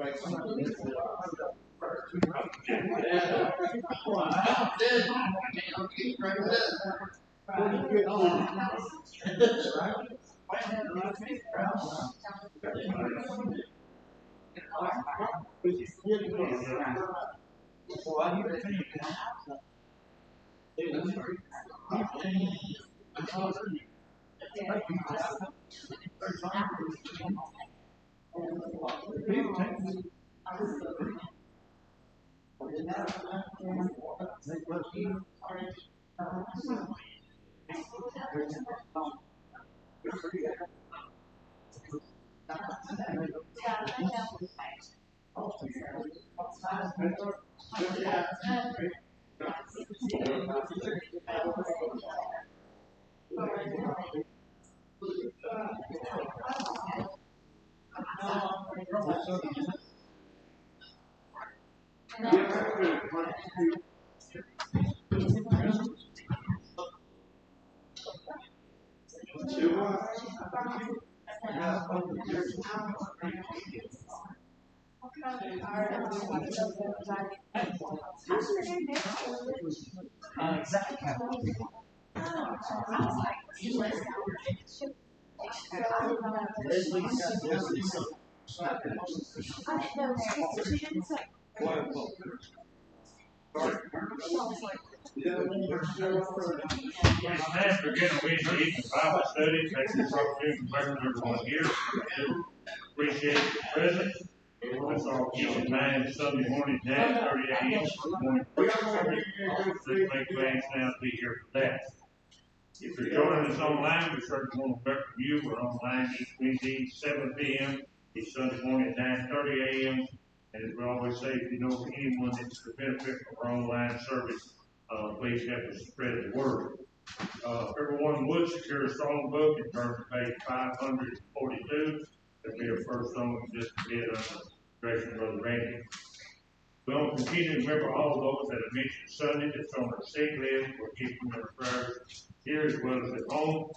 It's time to begin a Wednesday evening Bible study. Thank you for welcome everyone here. Appreciate your presence. Let's all keep in mind Sunday morning, 9:30 a.m. morning prayer service. Let's make plans now to be here for that. If you're joining us online, we certainly want to welcome you. We're online each Wednesday, 7 p.m. each Sunday morning at 9:30 a.m. And as we always say, if you know anyone that's to benefit from our online service, please help us spread the word. Everyone would secure a song book in terms of page 542. That'll be our first song just a bit on the direction of Brother Randy. We want to continue to remember all those that I mentioned Sunday that's on our sick list. We're keeping their prayers here as well as at home.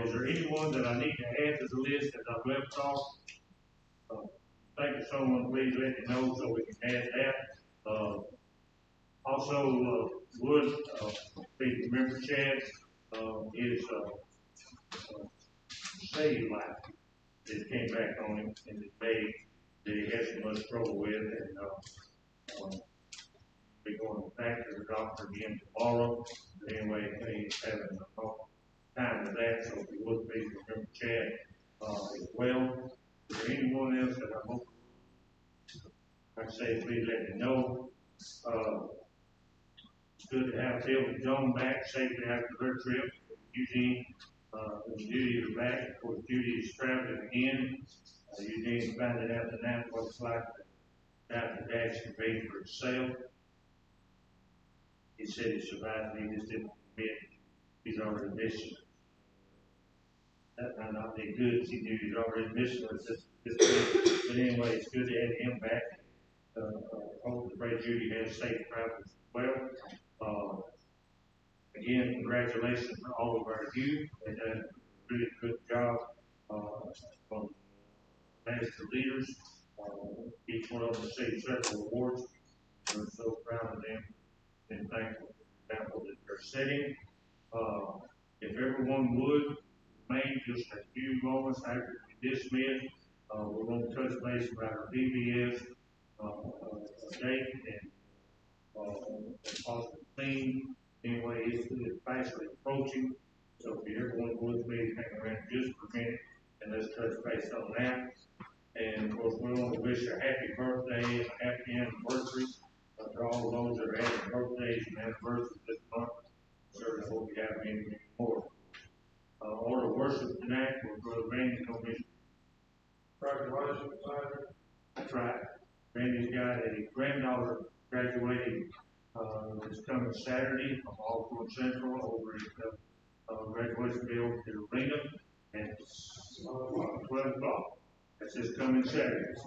Is there anyone that I need to add to the list that I've left off? Thank you, someone. Please let me know so we can add that. Also, please remember Chad is save life that came back on him in the day that he had so much trouble with, and be going back to the doctor again tomorrow. But anyway, he's having a hard time with that, so if you would please remember Chad as well. Is there anyone else that I hope I say please let me know? It's good to have Phil and Joan back safely after their trip. Eugene and Judy are back. Of course, Judy is traveling again. Eugene finding out tonight what it's like to have the dash to pay for himself. He said he survived, he just didn't admit he's already missing it. That might not be good if he knew he's already missing it. But anyway, it's good to have him back. Hope and pray Judy has safe travels as well. Again, congratulations to all of our youth. They done a really good job from master leaders. Each one of them received several awards. We're so proud of them and thankful for the example that they're setting. If everyone would remain just a few moments after we dismiss, we're going to touch base about our VBS date and positive theme. Anyway, it's fastly approaching. So if everyone would please hang around just for a minute and let's touch base on that. And of course, we want to wish a happy birthday, a happy anniversary to all those that are having birthdays and anniversaries this month. Certainly hope you have many more. Order of worship tonight, we're going to Randy on his graduation. That's right. Randy's got a granddaughter graduating this coming Saturday from Alcorn Central over at graduation day over to the arena at 12 o'clock. That's this coming Saturday. It's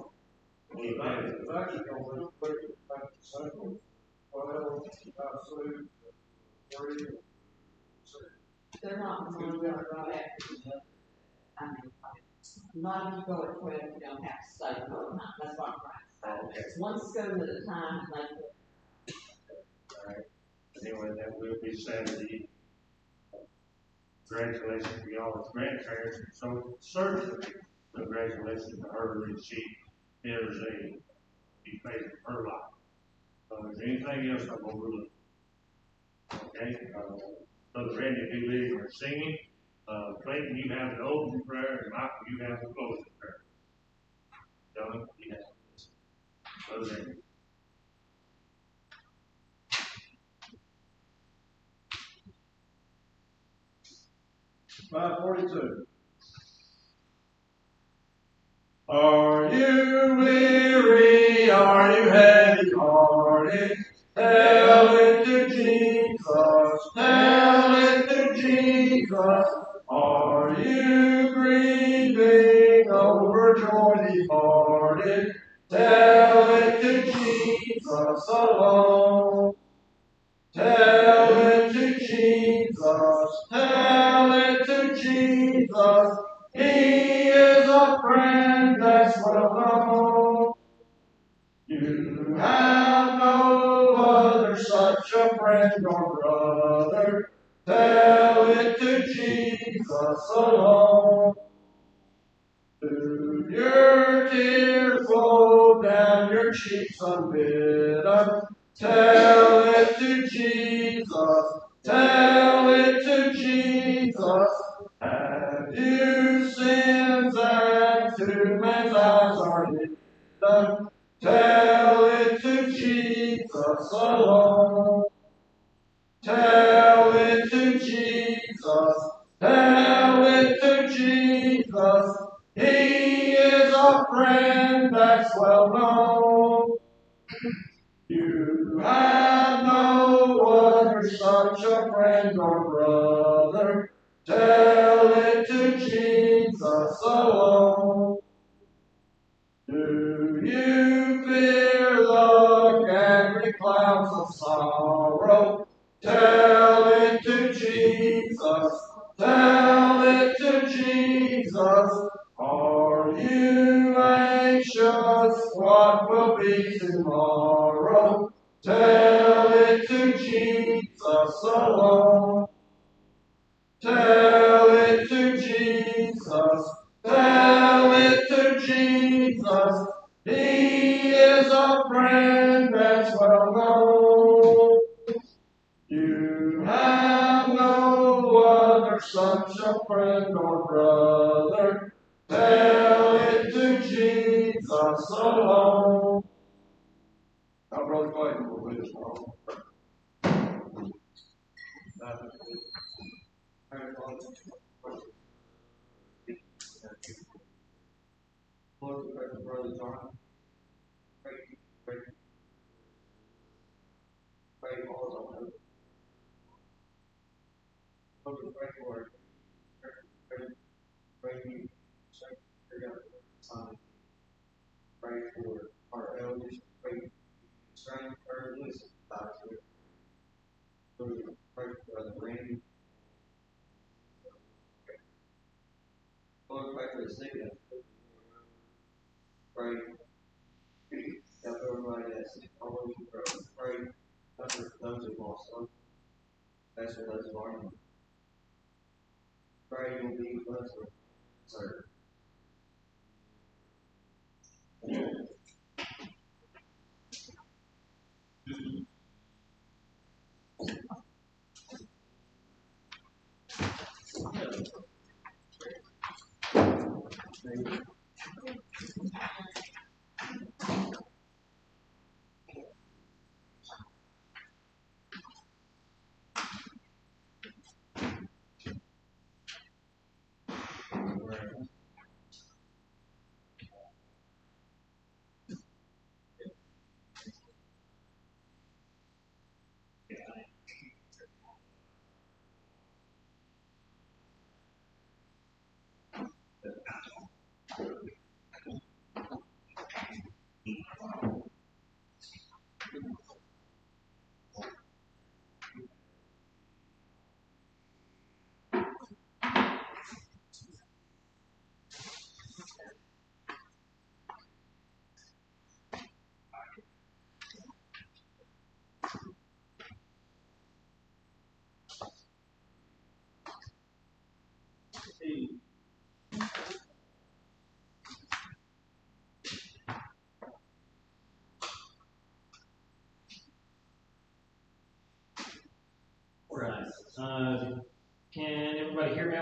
actually going to be back to Central. 12, 3, they're not going to go right after the, I mean, not if you go at 12, you don't have to stay for a night. That's what I'm trying to one stone at a time, like, Alright, anyway, that will be Saturday. Congratulations to y'all as grandparents, and so certainly congratulations to her, and she pays her life. Is there anything else I'm overlooking? Okay, Brother Randy, do leading or singing. Clayton, you have the opening prayer, and Michael, you have the closing prayer. John, you have this. Brother Randy. 542. Are you weary? Are you heavy hearted? Tell it to Jesus. Tell it to Jesus. Are you grieving, overjoyed, departed? Tell it to Jesus alone. Tell it to Jesus. Tell it to Jesus. He is a friend that's well known. You have no other such a friend or brother. Tell it to Jesus alone. Do your tears flow down your cheeks unbidden? Tell it to Jesus. Tell it to Jesus. Have you sins that to man's eyes are hidden? Tell it to Jesus alone. Tell it to Jesus. Tell it to Jesus. He is a friend that's well known. You have no other such a friend or brother. Tell it to Jesus alone. Do you fear the angry clouds of sorrow? Tell it to Jesus. Tell it to Jesus. Are you anxious what will be tomorrow? Tell it to Jesus alone. Tell it to Jesus. Tell it to Jesus. He is a friend that's well known. You have no other such a friend or brother. Tell it to Jesus alone. Now, Brother Clayton will lead us home. Lord, we pray for Brother John. Pray for all of us. Lord, we pray for you. Pray for our elders. Pray for strength, courage, doctor. Lord, we pray for Brother Randy. Lord, pray for the sick. Pray that everybody that's sick, all of you pray for those who lost hope. That's for those who aren't. Pray you'll be with us, sir.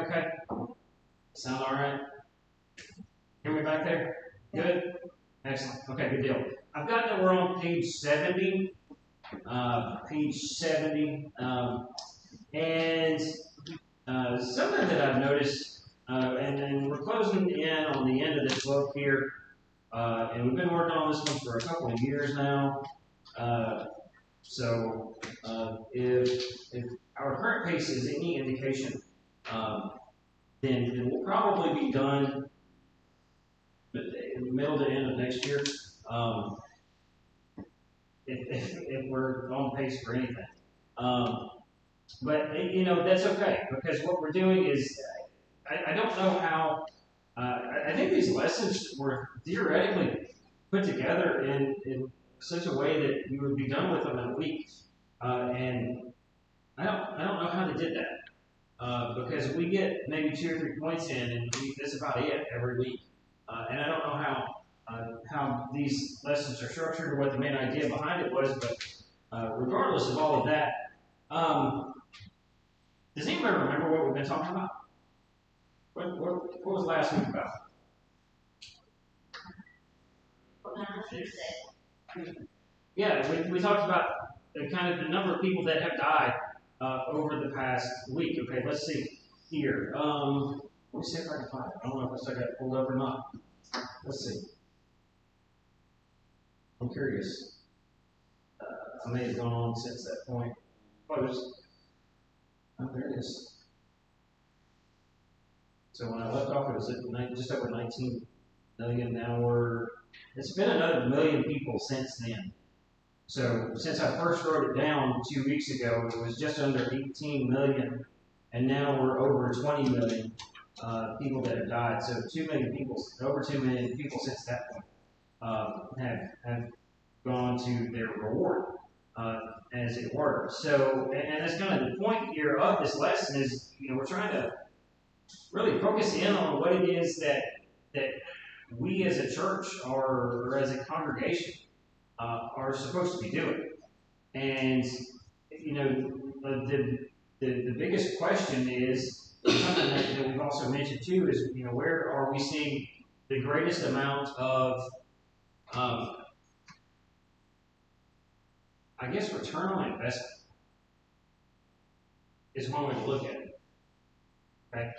me okay? Sound all right? Hear me back there? Good? Excellent. Okay, good deal. I've got that we're on page 70. Page 70. And something that I've noticed, and we're closing in on the end of this book here, and we've been working on this one for a couple of years now. So if our current pace is any indication, then we'll probably be done in the middle to end of next year. If we're on pace for anything. But that's okay, because what we're doing is, I don't know how, I think these lessons were theoretically put together in such a way that you would be done with them in a week. And I don't know how they did that. Because we get maybe 2 or 3 points in, and that's about it every week. And I don't know how these lessons are structured or what the main idea behind it was, but regardless of all of that, does anybody remember what we've been talking about? What was last week about? Yeah, we talked about the kind of the number of people that have died over the past week. Okay, let's see here. Let me see if I can find it. I don't know if I still got it pulled up or not. Let's see. I'm curious. I may have gone on since that point. Close. Oh, there it is. So when I left off, it was at just over 19 million. Now it's been another million people since then. So since I first wrote it down 2 weeks ago, it was just under 18 million, and now we're over 20 million people that have died. So 2 million people, over 2 million people since that point have gone to their reward, as it were. So, and that's kind of the point here of this lesson is, we're trying to really focus in on what it is that we as a church or as a congregation are supposed to be doing. And the biggest question is something that we've also mentioned too is where are we seeing the greatest amount of I guess return on investment is one way to look at it. Okay,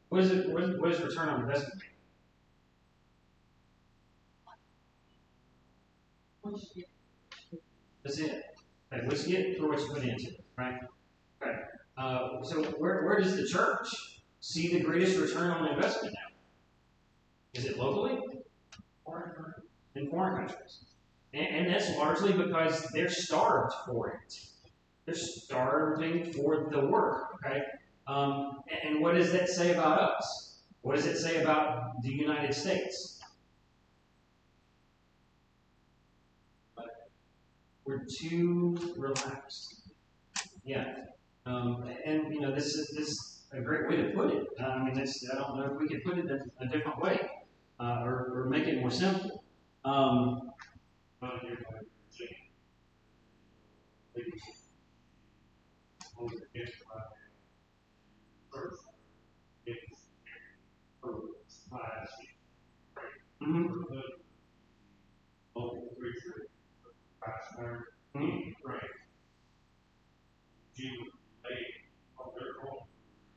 what is return on investment mean? That's it. Okay, what you get for what you put into it, right? Okay. So where does the church see the greatest return on investment now? Is it locally? In foreign countries. And that's largely because they're starved for it. They're starving for the work, okay? And what does that say about us? What does it say about the United States? We're too relaxed. Yeah. And this is a great way to put it. I don't know if we could put it in a different way or make it more simple.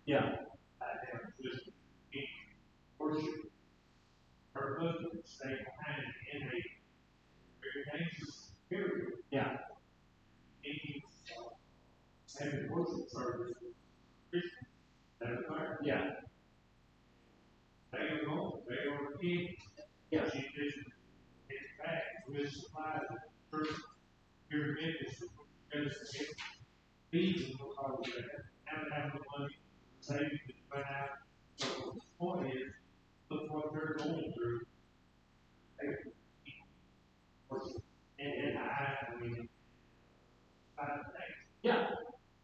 Yeah. Yeah. Having worship service, Christian, that occurred. Yeah. They are home, they are in. Yeah. She just gets back with supplies of church. Here in Memphis, because fees because of that. Now they have the money saved to buy out. So the point is, look what they're going through. They worship. And I mean, Yeah.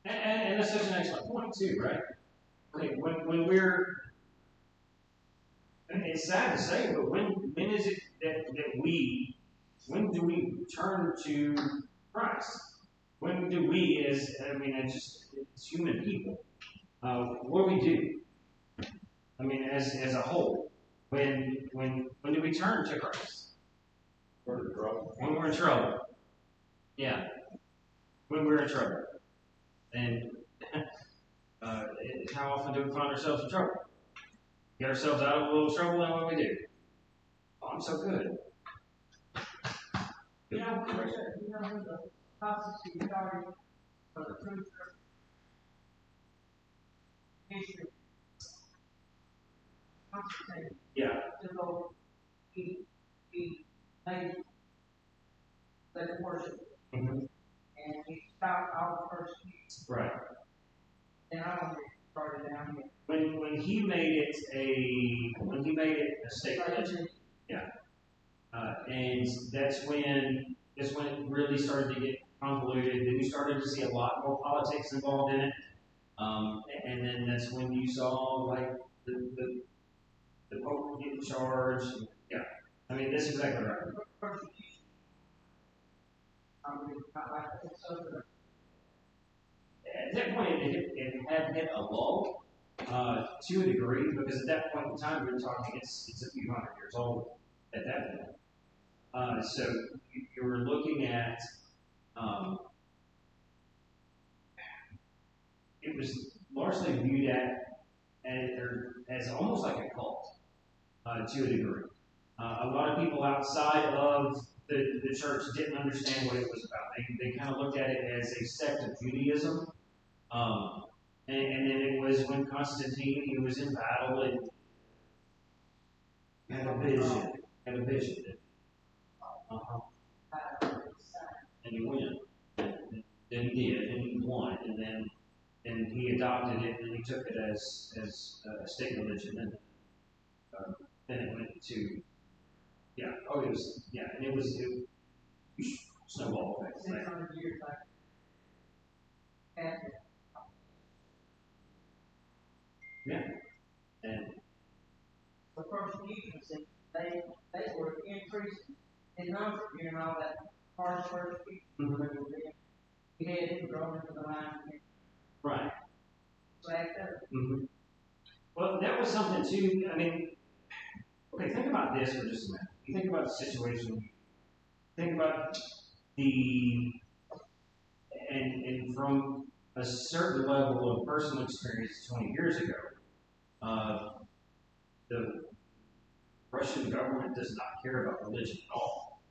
And that's such an excellent point too, right? Okay, when we're, and it's sad to say, but when is it when do we turn to Christ? When do we, as human people, what do we do? I mean, as a whole, when do we turn to Christ? For the trouble. When we're in trouble. Yeah. When we're in trouble. And how often do we find ourselves in trouble? Get ourselves out of a little trouble, and what do we do? Oh, I'm so good. You know, who the constitute started for the true church history. Constantine, Yeah. to go, he made the worship, Mm-hmm. and he stopped all the persecution. Right. And I don't get started down here. When he made it a state religion, and that's when it really started to get convoluted. Then you started to see a lot more politics involved in it, and then that's when you saw like the Pope getting charged. Yeah, I mean that's exactly right. Persecution. I mean, not like it's over. At that point, it had hit a lull to a degree because at that point in time, we were talking it's a few hundred years old at that point. So you were looking at it was largely viewed as almost like a cult to a degree. A lot of people outside of the church didn't understand what it was about. They kind of looked at it as a sect of Judaism. And then it was when Constantine, he was in battle and had a vision. Uh-huh. And he won. And then he did, and he won, and he adopted it, and he took it as a state religion, and then it went to, and it snowballed effect. 600 years back. And Yeah, and the persecution, they were increasing in number during all that harsh persecution. He had him thrown into the line and right. flagged up. Mm-hmm. Well, that was something too. I mean, okay, think about this for just a minute. You think about the situation. Think about and from a certain level of personal experience 20 years ago, the Russian government does not care about religion at all.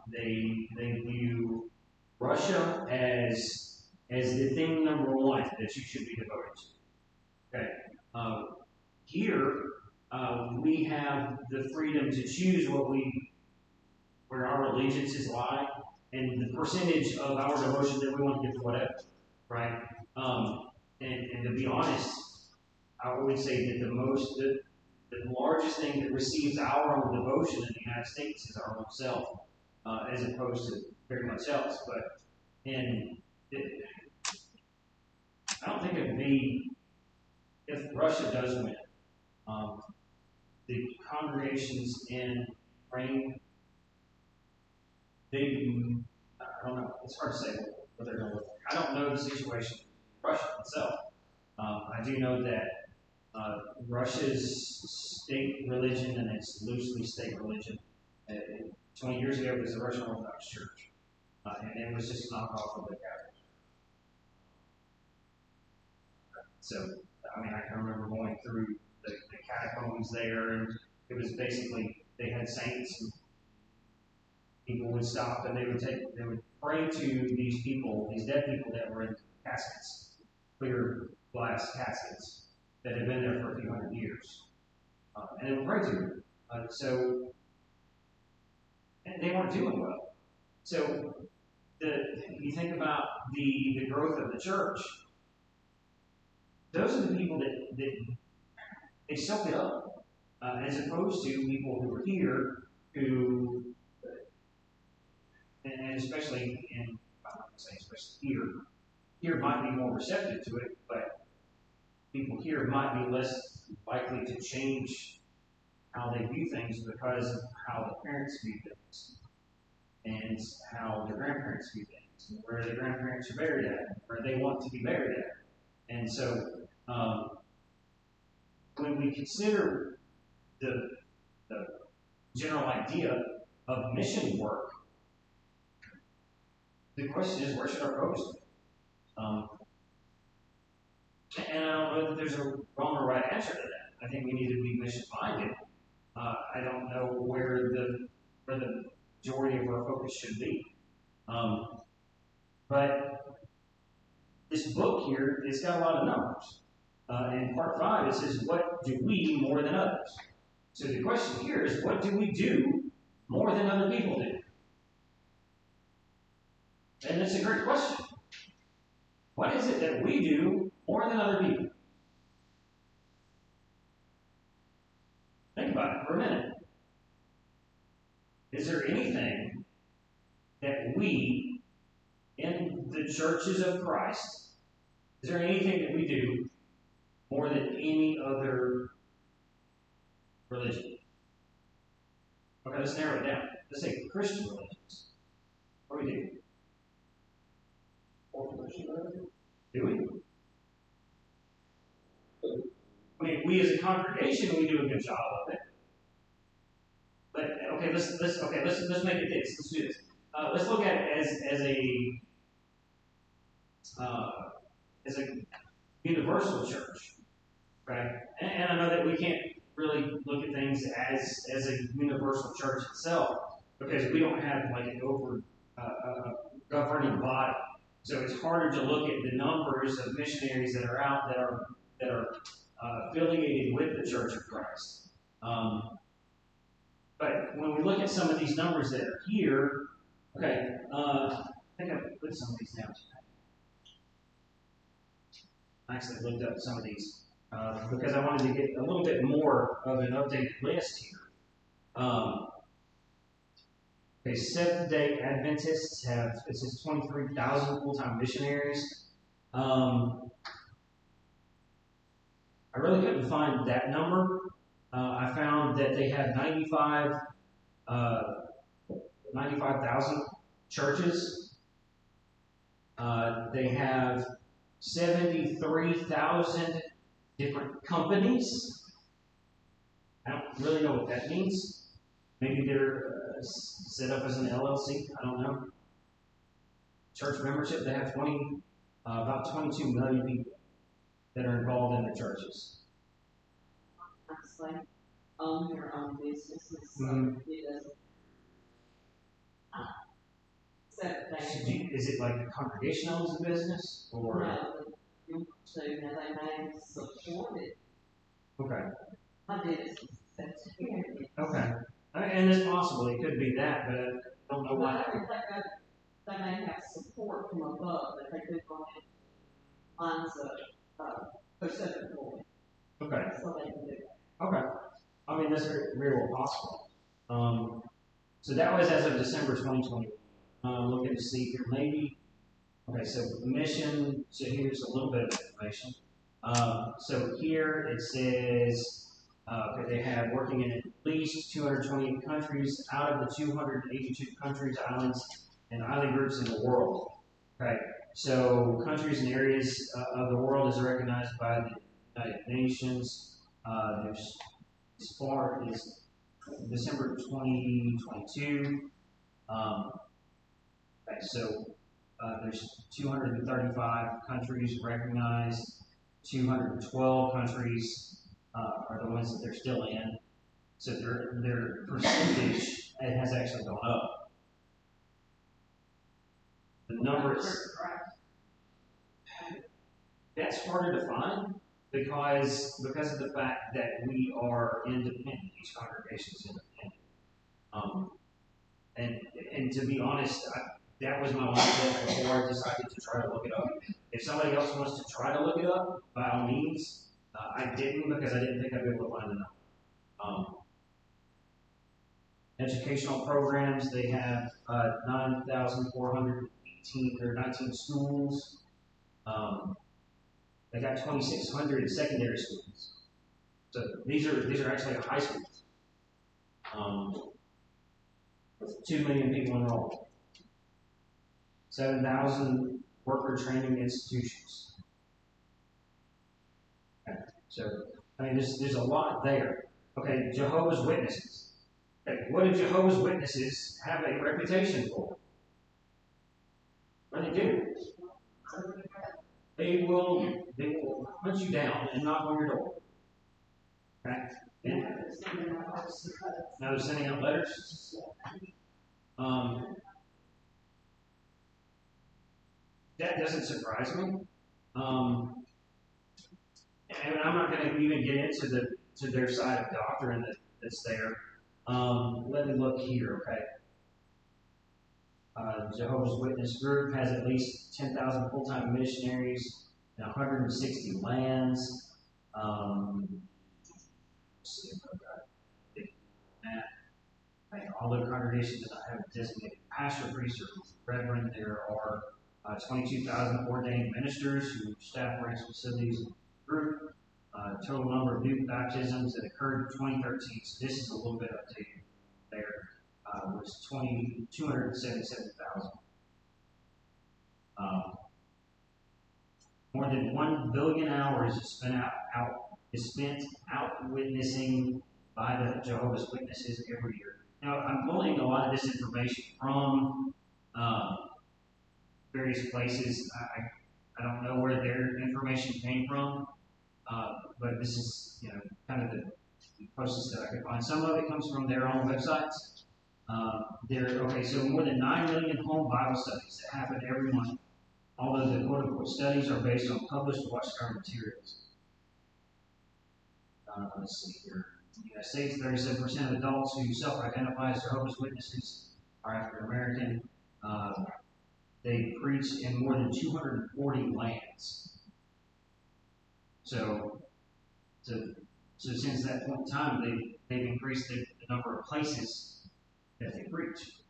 They view Russia as the thing number one that you should be devoted to. Okay. Here we have the freedom to choose where our allegiances lie and the percentage of our devotion that we want to give to whatever, right? And to be honest, I would say that the largest thing that receives our own devotion in the United States is our own self, as opposed to very much else. I don't think it'd be, if Russia does win, the congregations in Ukraine, I don't know, it's hard to say what they're going to look like. I don't know the situation in Russia itself. I do know that Russia's state religion, and it's loosely state religion, 20 years ago it was the Russian Orthodox Church. And it was just a knockoff of the Catholic. So, I mean, I can remember going through the catacombs there, and it was basically, they had saints, and people would stop, and they would pray to these people, these dead people that were in caskets, clear glass caskets, that had been there for a few hundred years. And they would pray to them. And they weren't doing well. So, you think about the growth of the church, those are the people that they soak it up, as opposed to people who are here who, and especially in, I'm not going to say especially here might be more receptive to it, but people here might be less likely to change how they view things because of how the parents view things and how the grandparents view things, and where the grandparents are buried at, where they want to be buried at. And so, when we consider the general idea of mission work, the question is, where should our focus be? And I don't know that there's a wrong or right answer to that. I think we need to be mission-minded. I don't know where the majority of our focus should be. But this book here, it's got a lot of numbers. In part 5, it says, what do we more than others? So the question here is, what do we do more than other people do? And it's a great question. What is it that we do more than other people? Think about it for a minute. Is there anything that we, in the churches of Christ, is there anything that we do more than any other religion? Okay, let's narrow it down. Let's say Christian religions. What do we do? Do we? I mean, we as a congregation, we do a good job of it. But okay, let's make it this. Let's do this. Let's look at it as a universal church, right? And I know that we can't really look at things as a universal church itself because we don't have like an governing body. So it's harder to look at the numbers of missionaries that are out that are affiliated with the Church of Christ. But when we look at some of these numbers that are here, okay, I think I put some of these down. I actually looked up some of these because I wanted to get a little bit more of an updated list here. Okay, Seventh-day Adventists have, it says 23,000 full-time missionaries. I really couldn't find that number. I found that they have 95,000 churches. They have 73,000 different companies. I don't really know what that means. Maybe they're set up as an LLC. I don't know. Church membership, they have about 22 million people that are involved in the churches. Honestly, own your own businesses. So it doesn't. Is it like the congregation owns the business? Or? No, so now they may support it. Okay. My business is okay. And it's possible it could be that, but I don't know why. They may have support from above that they could go in lines of Pacific for it. Okay. So they can do that. Okay. I mean, that's very, very well possible. So that was as of December 2020. Looking to see here, maybe. Okay, so mission. So here's a little bit of information. So here it says that they have working in at least 228 countries out of the 282 countries, islands, and island groups in the world. Okay, so countries and areas of the world is recognized by the United Nations. There's as far as December 2022. Okay, so there's 235 countries recognized. 212 countries are the ones that they're still in. So their percentage has actually gone up. The numbers, that's harder to find because of the fact that we are independent. Each congregation is independent. And to be honest, that was my mindset before I decided to try to look it up. If somebody else wants to try to look it up, by all means. I didn't because I didn't think I'd be able to find enough. Educational programs, they have 9,418 or 19 schools. They got 2,600 secondary schools. So these are actually high schools. 2 million people enrolled. 7,000 worker training institutions. Okay. So I mean, there's a lot there. Okay, Jehovah's Witnesses. Okay, what do Jehovah's Witnesses have a reputation for? What do they do? They will hunt you down and knock on your door. Okay? And now they're sending out letters. That doesn't surprise me. And I'm not going to even get into their side of doctrine that's there. Let me look here, okay? Jehovah's Witness group has at least 10,000 full-time missionaries in 160 lands. Let's see if I've got a big map. Right, all the congregations do not have a designated pastor, priest, or reverend. There are 22,000 ordained ministers who staff ranks facilities in the group. Total number of new baptisms that occurred in 2013. So this is a little bit updated there. Was 277,000. More than 1 billion hours is spent out witnessing by the Jehovah's Witnesses every year. Now, I'm pulling a lot of this information from various places. I don't know where their information came from, but this is kind of the closest that I could find. Some of it comes from their own websites. So more than 9 million home Bible studies that happen every month, although the quote-unquote studies are based on published Watchtower materials. Let's see here. In the United States, 37% of adults who self-identify as Jehovah's Witnesses are African American. They preach in more than 240 lands. So since that point in time, they've increased the number of places that they preach.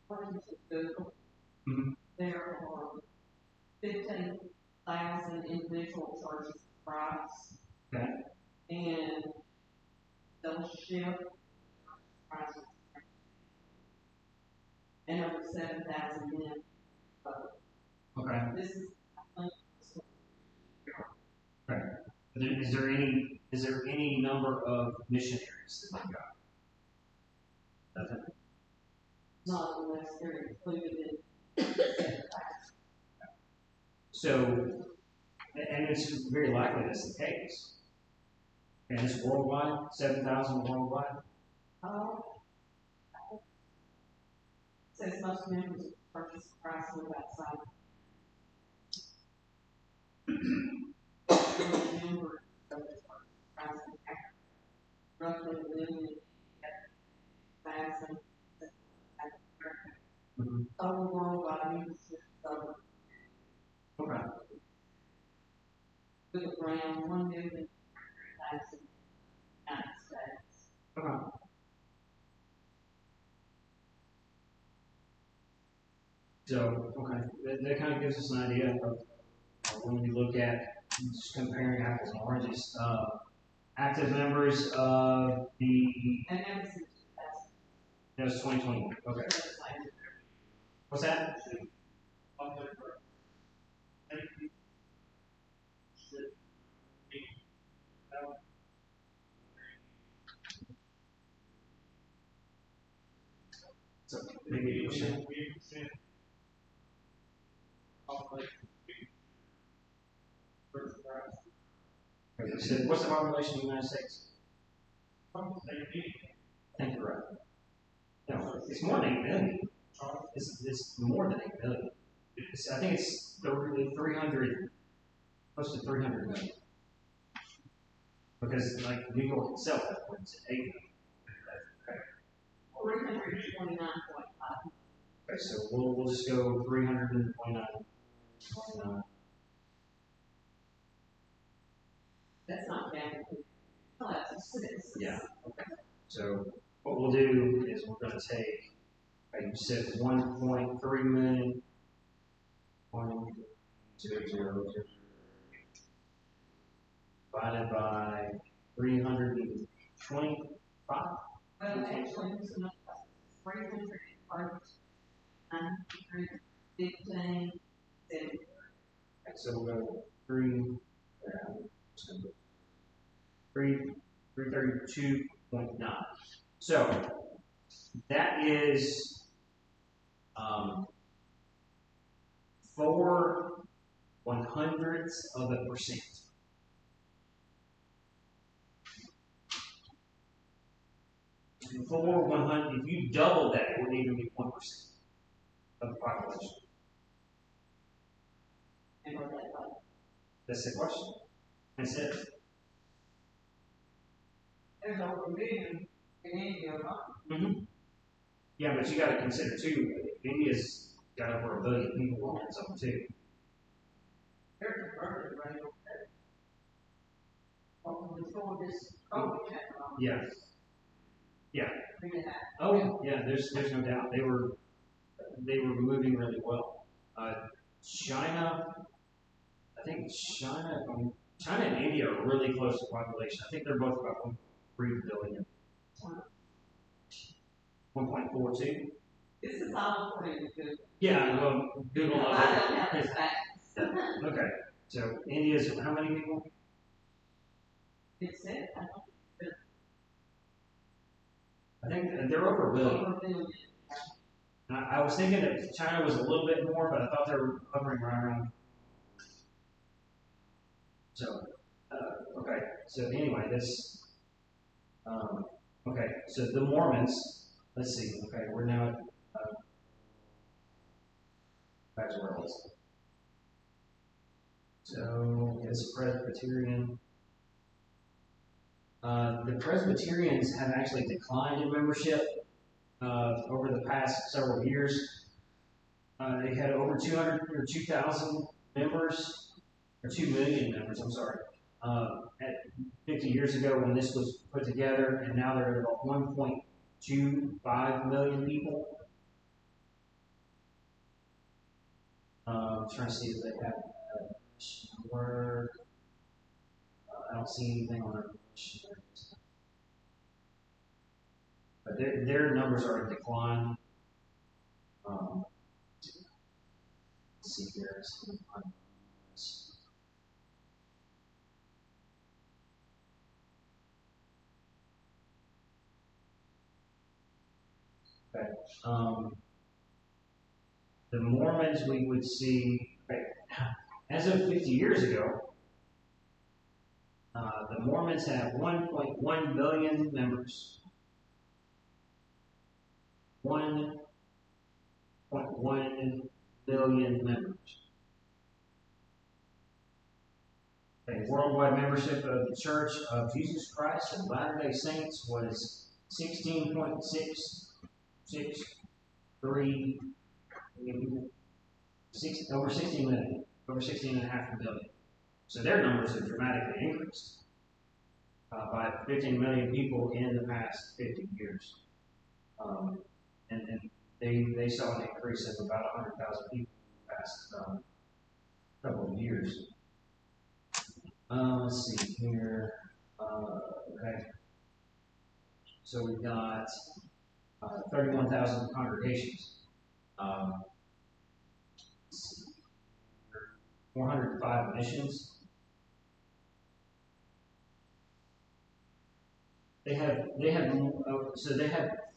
According to Google, Mm-hmm. there are 15,000 individual churches of Christ. Okay. And fellowship, and over 7,000 men. Okay. This is, Okay. Is there any number of missionaries that they've got? Nothing. not unless they're included in. So, and it's very likely that's the case. And it's worldwide, 7,000 worldwide. Says most members of the Churches of Christ live outside. Members of the Church of Christ in Africa, roughly 1,000,000. Mm-hmm. Total worldwide membership over. Okay. With around 1,000,000 United States. Okay. So, okay, that kind of gives us an idea of when we look at just comparing apples and oranges. Active members of the. And ever since That was 2021. Okay. What's that? So maybe 8%. Okay, so what's the population of the United States? I think you're right. No, it's more than 8 million. It's more than 8 million. I think it's 300, close to 300 million. Because like New York itself, that's 8 million. 329.5. Okay, so we'll just go 329. That's not bad. Oh, that's a 6. Yeah. Okay. So what we'll do is we're going to take, like you said, 1.3 million. 1,200 divided by 325. Well, actually, it's enough. 300 first, 915, 70. So we'll go 3 332.9. So that is 4/100%. 4/100. If you double that, it wouldn't even be 1% of the population. And what that like. That's the question. That's it. There's over 1 million in India alone. Mm-hmm. Yeah, but you got to consider too. India's got over 1 billion people on its own too. There's a birth rate over there. Well, before this COVID came along. Yeah. Yeah. Really high. Oh yeah. There's no doubt they were moving really well. China, I think China and India are really close to population. I think they're both about 1.3 billion. 1.42. This is all according to Google. Yeah, well, Google knows I don't have everything. the facts. Okay, so India's how many people? It said, I think they're over 1 billion. over 1 billion. I was thinking that China was a little bit more, but I thought they were hovering right around. So, okay. So anyway, this. Okay. So the Mormons. Let's see. Okay, we're now at. Back to where I was. So it's Presbyterian. The Presbyterians have actually declined in membership over the past several years. They had over 2,000 members, or 2 million members, I'm sorry, at 50 years ago when this was put together, and now they're at about 1.25 million people. I'm trying to see if they have word. I don't see anything on their missionaries. But their numbers are in decline. Let's see here. Okay. The Mormons we would see, okay, as of 50 years ago, the Mormons have 1.1 billion members. 1.1 billion members. Okay, worldwide membership of the Church of Jesus Christ of Latter-day Saints was 16.663 million people. Over 16 million, over 16.5 million. So their numbers have dramatically increased by 15 million people in the past 50 years. And they saw an increase of about 100,000 people in the past couple of years. Let's see here. Okay. So we've got 31,000 congregations. 405 missions. They have,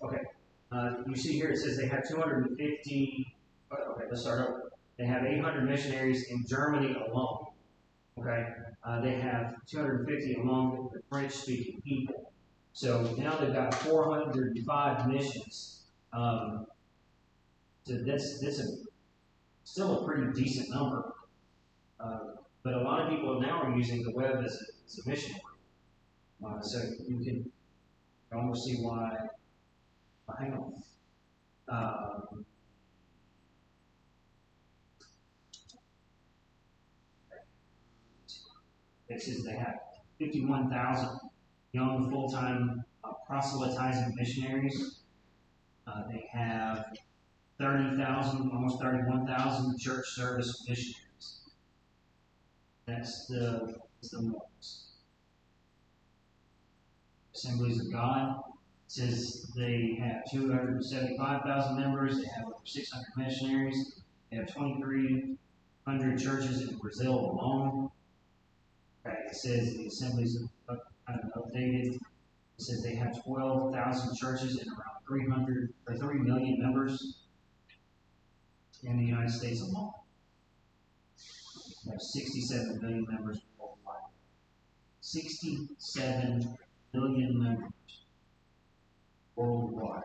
okay. You see here it says they have 250, okay, let's start over. They have 800 missionaries in Germany alone. Okay. They have 250 among the French-speaking people. So now they've got 405 missions. So that's still a pretty decent number. But a lot of people now are using the web as a missionary. So you can almost see why. Hang on. It says they have 51,000 young full-time proselytizing missionaries. They have 30,000, almost 31,000 church service missionaries. That's the Mormons. Assemblies of God says they have 275,000 members. They have over 600 missionaries. They have 2,300 churches in Brazil alone. Okay, it says the assemblies kind of updated. It says they have 12,000 churches and around 3 million members in the United States alone. They have 67 million members worldwide. 67 million members worldwide.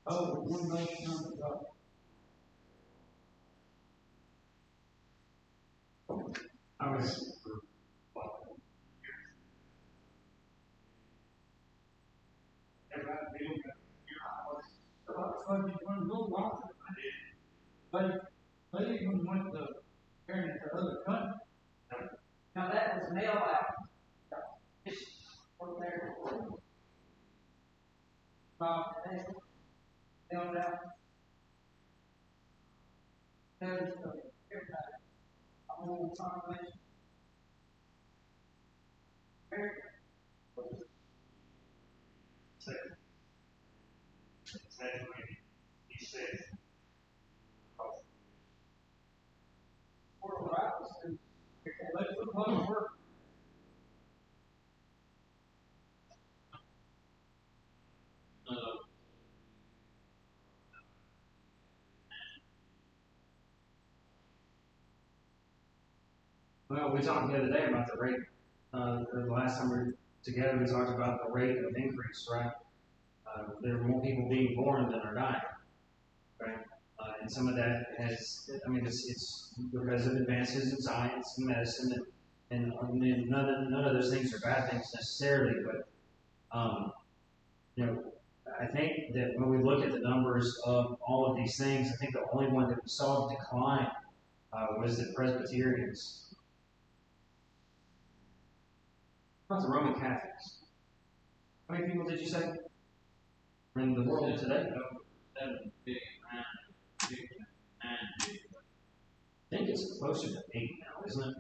Oh, one motion on the top. I was. They even went to carrying it to other countries. Now that was mail out. Just over there. Mailed out. There's everybody. I'm on confirmation. Exactly. He said. World Rivals, and Let's put one work. Well, we talked the other day about the rate, or the last time we were together, we talked about the rate of increase, right? There are more people being born than are dying, right? And some of that has, I mean, it's because of advances in science and medicine, and none of those things are bad things necessarily, but, you know, I think that when we look at the numbers of all of these things, I think the only one that we saw decline was the Presbyterians. About the Roman Catholics. How many people did you say are in the world today? 7 big, 9 big, 9 big. I think it's closer to 8 now, isn't it?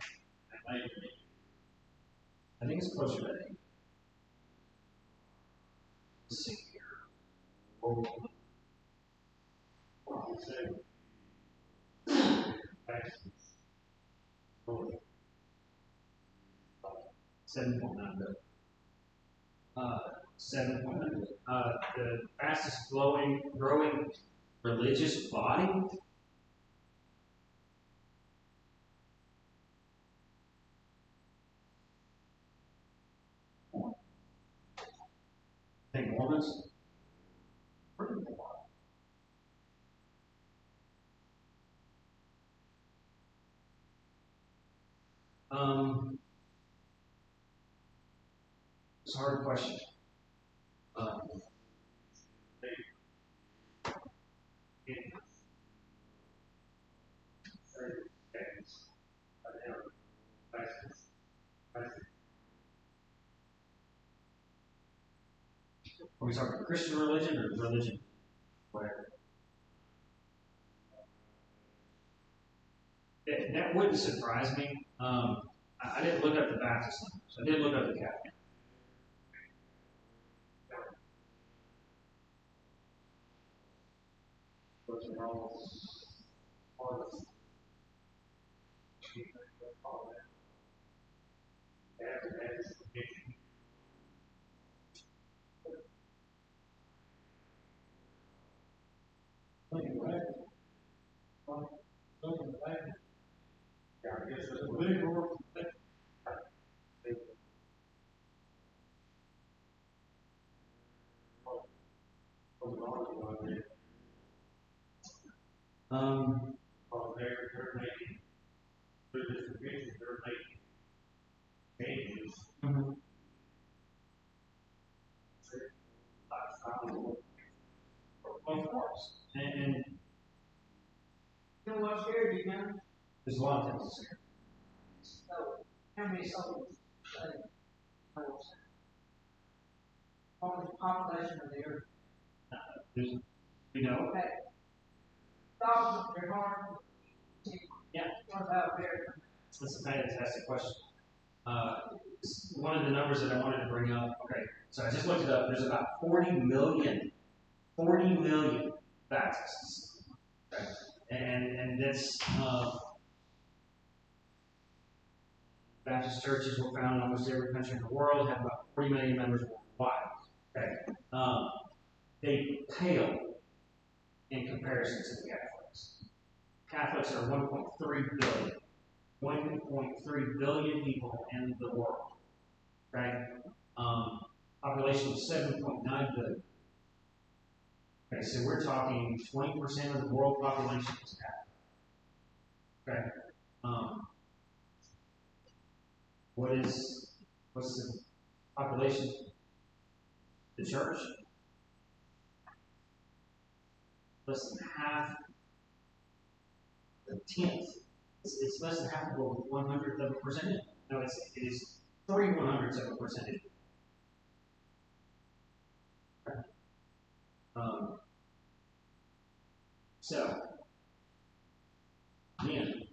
I think it's closer to 8. Let's see here. World. World. 7.9 billion. 7.9 billion. The fastest growing religious body. I think Mormons. It's a hard question. Are we talking Christian religion or religion? Whatever. That wouldn't surprise me. I didn't look up the Baptist numbers. I did look up the Catholic. What's wrong? All that. Yeah, I guess it's a little. They're making, through this division, they're making changes. Mhm. Of course. And You know what's here, do you know? there's a lot of things here. So, how many souls? What was the population of the earth? There's, you know, Okay. Dogs, they're hard. Yeah. What about America? that's a fantastic question. One of the numbers that I wanted to bring up, okay, so I just looked it up. There's about 40 million Baptists. Okay. And that's, Baptist churches were found in almost every country in the world, have about 40 million members worldwide. Okay. They pale in comparison to the Catholics. Catholics are 1.3 billion. 1.3 billion people in the world. Okay? Population of 7.9 billion. Okay, so we're talking 20% of the world population is Catholic. Okay? What's the population? The church? Less than half, a tenth. It's less than half of a 100th of a percentage. No, it is 3/100ths of a percentage. So, again,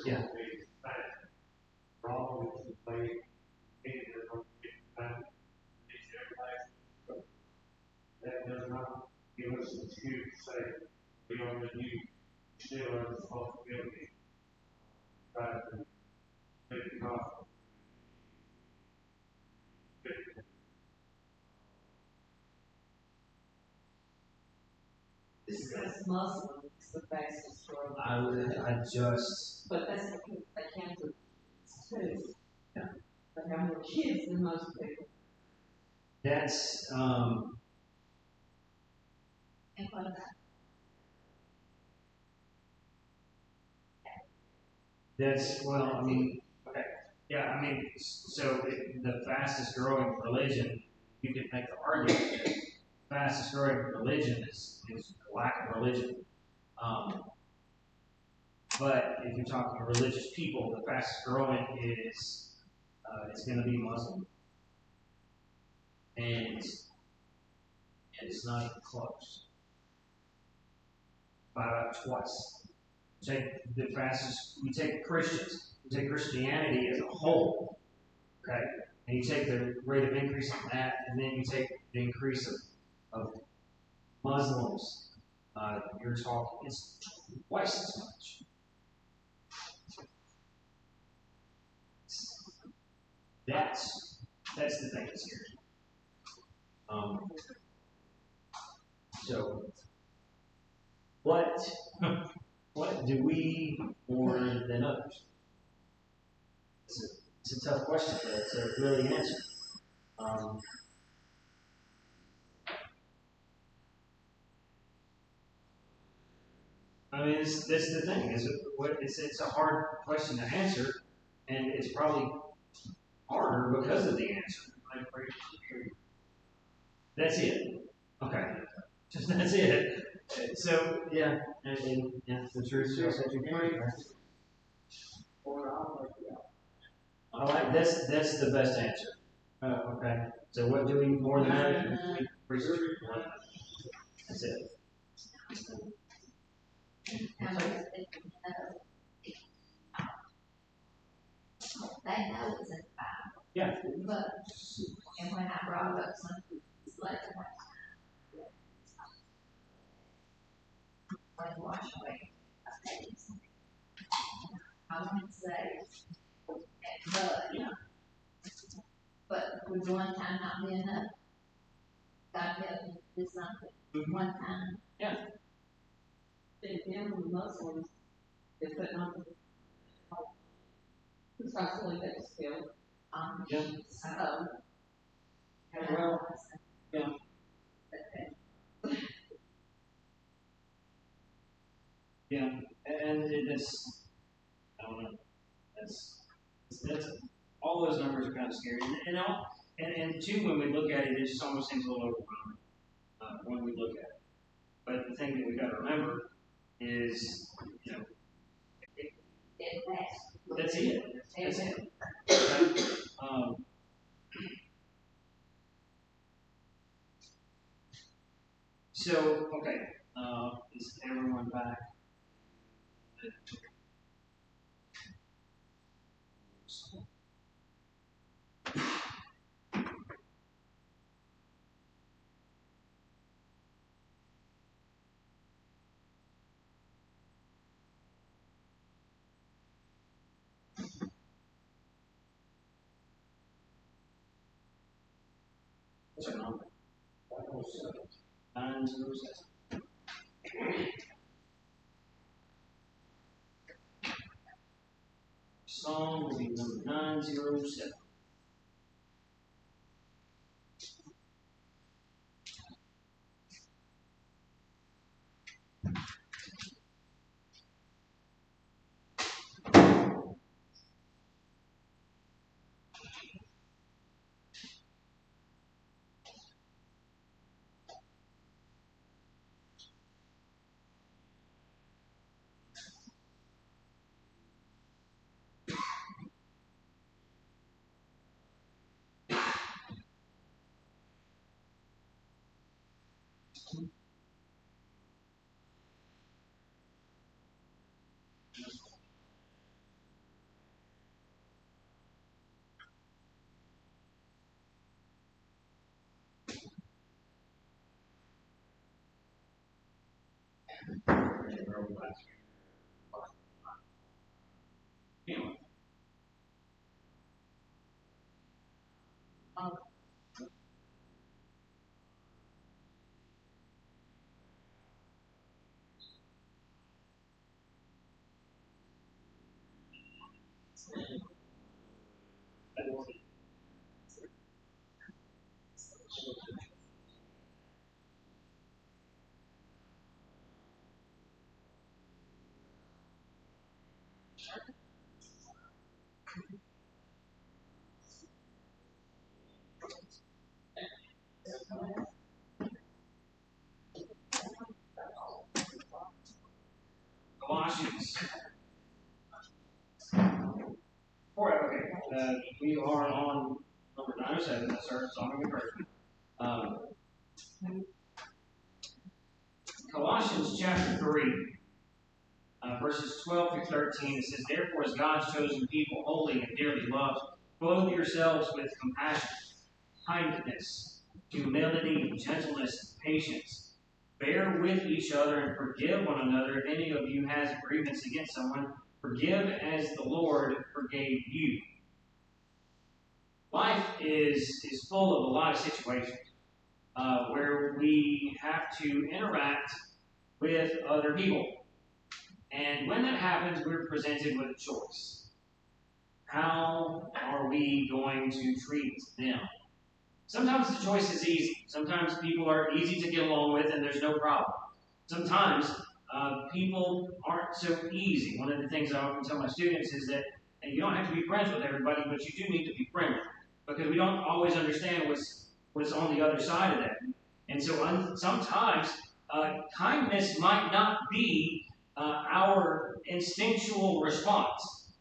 yeah. That does not give us an excuse to say we don't need still have responsibility. Try to make it possible. This is Muslim, it's the fastest growing. I just, But that's because they can't do two. Yeah. They have more kids than most people. that's, And what about? well, I mean, okay. Yeah, I mean, so the fastest growing religion, you could make the argument that the fastest growing religion is lack of religion. But if you're talking religious people, the fastest growing is going to be Muslim. And it's not even close. By about twice. You take Christians, you take Christianity as a whole, okay, and you take the rate of increase on that, and then you take the increase of Muslims, you're talking, it's twice as much. That's the thing that's here. So, what do we more than others? It's a tough question to really answer. I mean, that's the thing. It's a hard question to answer, and it's probably harder because of the answer. That's it. Okay. Just that's it. So yeah, and yeah, the truth shall set you free. I like that's the best answer. Okay. So what do we more than that? That's it. And they know it's in the Bible. Yeah. But, and when I brought up something, it's like, when wash away, I tell you something. I wouldn't say, but would one time not be enough? God help me, do something, one time. Yeah. Then the Muslims, they put on the, who's actually that still, Yeah. so. Well, yeah. Yeah, and it's, I don't know, that's, all those numbers are kind of scary, and two, when we look at it, it just almost seems a little overwhelming, when we look at it. But the thing that we gotta remember is, you know, that's it, that's it. Okay? So, okay, is everyone back? What's our number? 907. Psalm will be number 907. Anyway. Colossians. All right, okay. We are on number 907. That's our song of encouragement. Colossians chapter 3, verses 12 through 13. It says, "Therefore, as God's chosen people, holy and dearly loved, clothe yourselves with compassion, kindness, humility, gentleness, patience. Bear with each other and forgive one another. If any of you has a grievance against someone, forgive as the Lord forgave you." Life is full of a lot of situations where we have to interact with other people. And when that happens, we're presented with a choice. How are we going to treat them? Sometimes the choice is easy. Sometimes people are easy to get along with and there's no problem. Sometimes people aren't so easy. One of the things I often tell my students is that you don't have to be friends with everybody, but you do need to be friendly. Because we don't always understand what's on the other side of that. And so sometimes kindness might not be our instinctual response.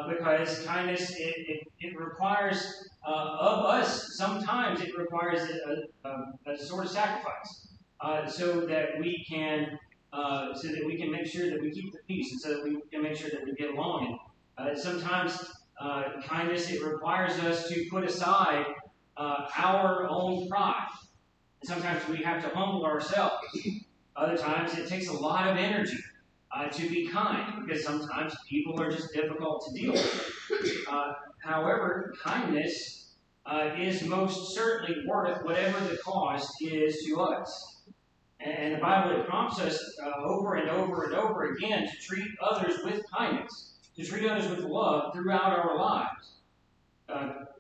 Because kindness, it requires of us, sometimes it requires a sort of sacrifice so that we can so that we can make sure that we keep the peace, and so that we can make sure that we get along. And sometimes kindness, it requires us to put aside our own pride. And sometimes we have to humble ourselves. Other times it takes a lot of energy to be kind, because sometimes people are just difficult to deal with. However, kindness is most certainly worth whatever the cost is to us. And the Bible, it prompts us over and over and over again to treat others with kindness, to treat others with love throughout our lives.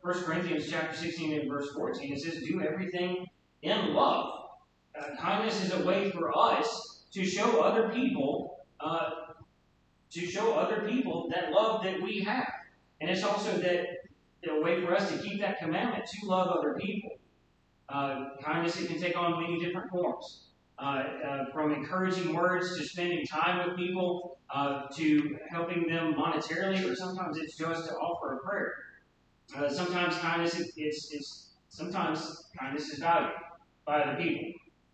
1 Corinthians chapter 16 and verse 14, it says, do everything in love. Kindness is a way for us to show other people that love that we have. And it's also a way for us to keep that commandment to love other people. Kindness, it can take on many different forms. From encouraging words to spending time with people, to helping them monetarily, or sometimes it's just to offer a prayer. Sometimes kindness is valued by other people.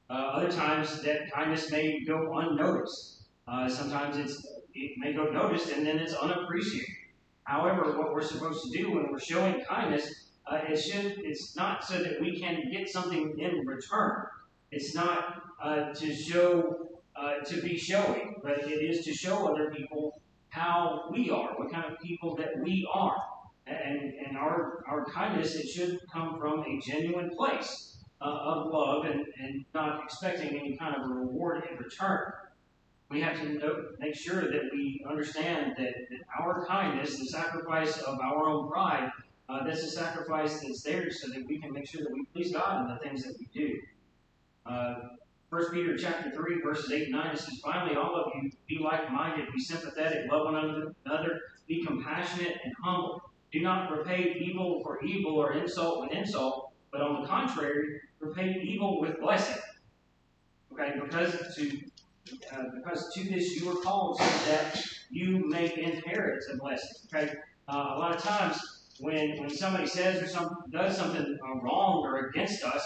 Other times that kindness may go unnoticed. Sometimes it may go noticed and then it's unappreciated. However, what we're supposed to do when we're showing kindness, it's not so that we can get something in return. It's not to be showing, but it is to show other people how we are, what kind of people that we are. And our kindness, it should come from a genuine place of love and not expecting any kind of a reward in return. We have to make sure that we understand that our kindness, the sacrifice of our own pride, that's a sacrifice that's there so that we can make sure that we please God in the things that we do. 1 Peter chapter 3, verses 8 and 9, it says, finally, all of you, be like-minded, be sympathetic, love one another, be compassionate and humble. Do not repay evil for evil or insult with insult, but on the contrary, repay evil with blessing. Okay, because to this you were called, so that you may inherit a blessing. Okay, a lot of times when somebody says or does something wrong or against us,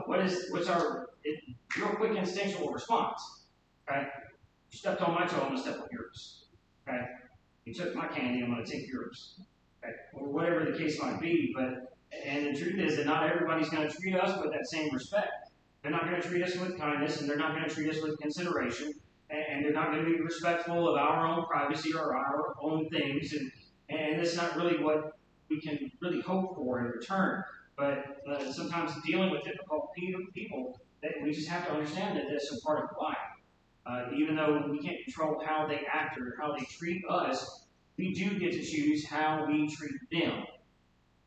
what's our real quick instinctual response? Okay, you stepped on my toe, I'm going to step on yours. Okay, you took my candy, I'm going to take yours. Okay, or whatever the case might be. And the truth is that not everybody's going to treat us with that same respect. They're not going to treat us with kindness, and they're not going to treat us with consideration, and they're not going to be respectful of our own privacy or our own things, and that's not really what we can really hope for in return. But sometimes dealing with difficult people, that we just have to understand that that's a part of life. Even though we can't control how they act or how they treat us, we do get to choose how we treat them.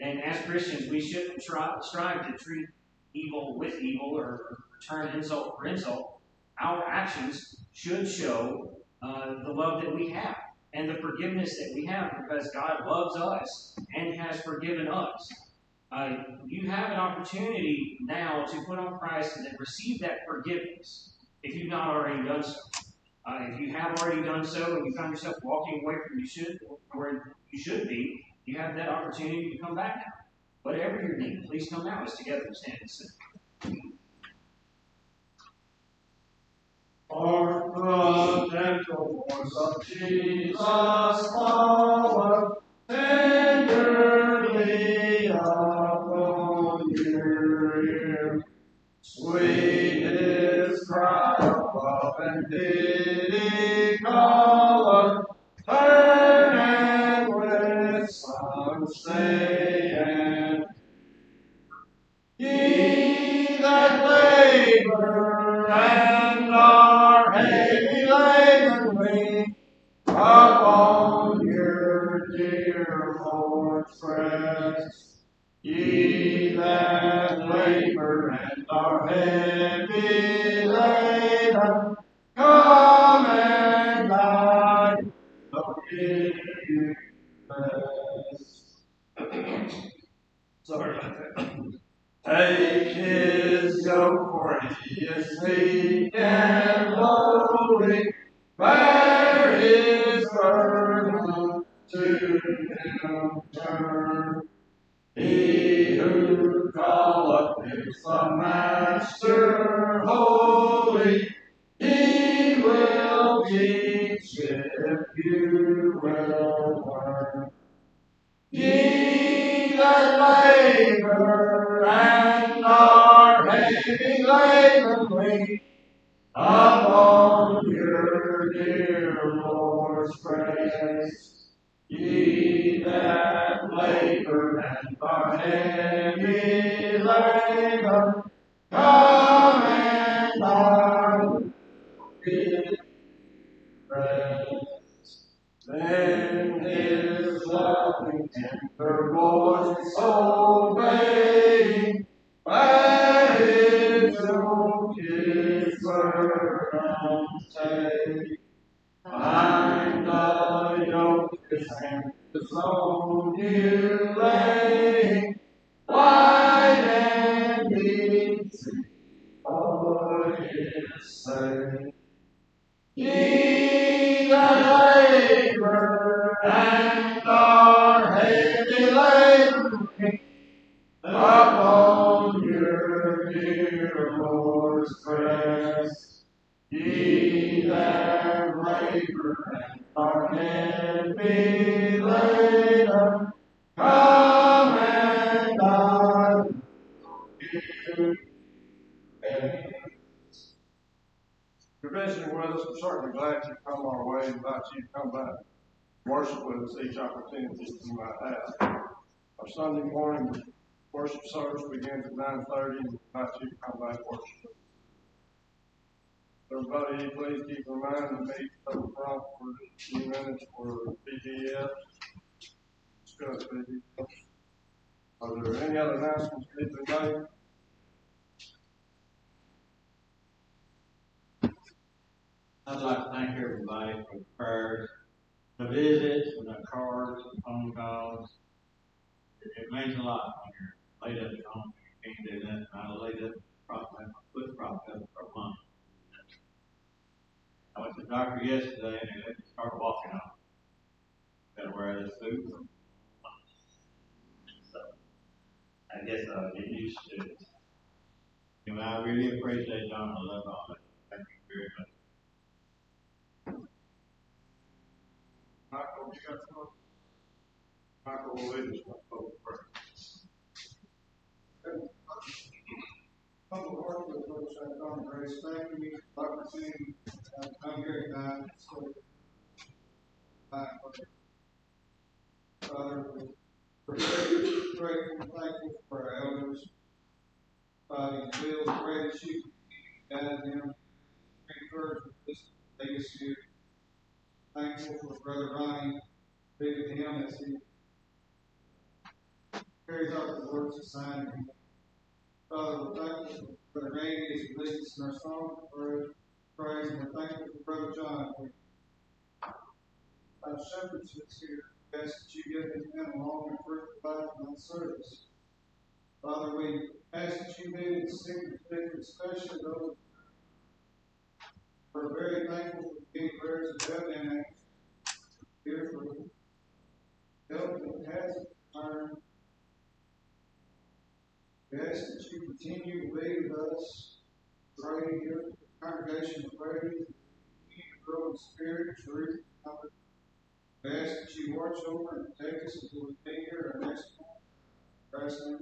And as Christians, we shouldn't strive to treat evil with evil or return insult for insult. Our actions should show the love that we have and the forgiveness that we have, because God loves us and has forgiven us. You have an opportunity now to put on Christ and receive that forgiveness if you've not already done so. If you have already done so and you find yourself walking away from where you should be, you have that opportunity to come back now. Whatever your need, please come now as together we stand and sing. For the gentle voice of Jesus falleth tenderly upon your ear. Sweetest cry of love and pity calleth, turn and with some saying, ye that labor and are heavy laden, lean upon your dear Lord's rest. Ye that labor and are heavy laden, come and I will give you rest. Sorry about that. Take his yoke, for he is meek and lowly. Bear his burden, to him turn. He who calleth is the Master holy. He will and be laden. Come and I give praise. Then his loving tender voice obeying, by his yoke his burden take. Find the yoke is and the load you lay, wide and easy, for his sake. Ye that labor and are heavy laden, upon your dear Lord's breast. Ye that labor and are heavy laden, come and I will give thanks. If you're visiting with us, we're certainly glad you've come our way and invite you to come back. Worship with us each opportunity you might have. Our Sunday morning worship service begins at 9:30 and we invite you to come back and worship. Everybody, please keep reminding me to come front for a few minutes for PDF. Discuss PDF. Are there any other announcements we need to make? I'd like to thank everybody for the prayers, the visits, and the cards, and phone calls. It means a lot when you're laid up at home. You can't do nothing. I laid up, my foot propped up for a month. I went to the doctor yesterday and they let me start walking on it. Gotta wear this boot for months. So, I guess I'll get used to it. And I really appreciate y'all and love all of it. Thank you very much. Michael, you got something? Michael will lead us with a prayer. Humble heart with Brother Shaitan Grace, thank you for the opportunity to come here tonight. So, Father, we're grateful and thankful for our elders. Father, Bill, pray that you guide them, encourage this legacy. Thankful for Brother Ronnie, be with him as he carries out the works assigned him. Father, we're thankful for Brother Randy as he leads us in our song of praise, and we're thankful for Brother John for our shepherds that's here. We ask that you give him a long and fruitful life and service. Father, we ask that you be with the sick and afflicted, especially those. We're very thankful for being prayers of heaven and angels. Here for help that has returned. We ask that you continue to be with us. Pray here for the congregation of ladies, continue to grow in spirit, truth, and knowledge. We ask that you watch over and protect us until we get here our next one. Christ's name.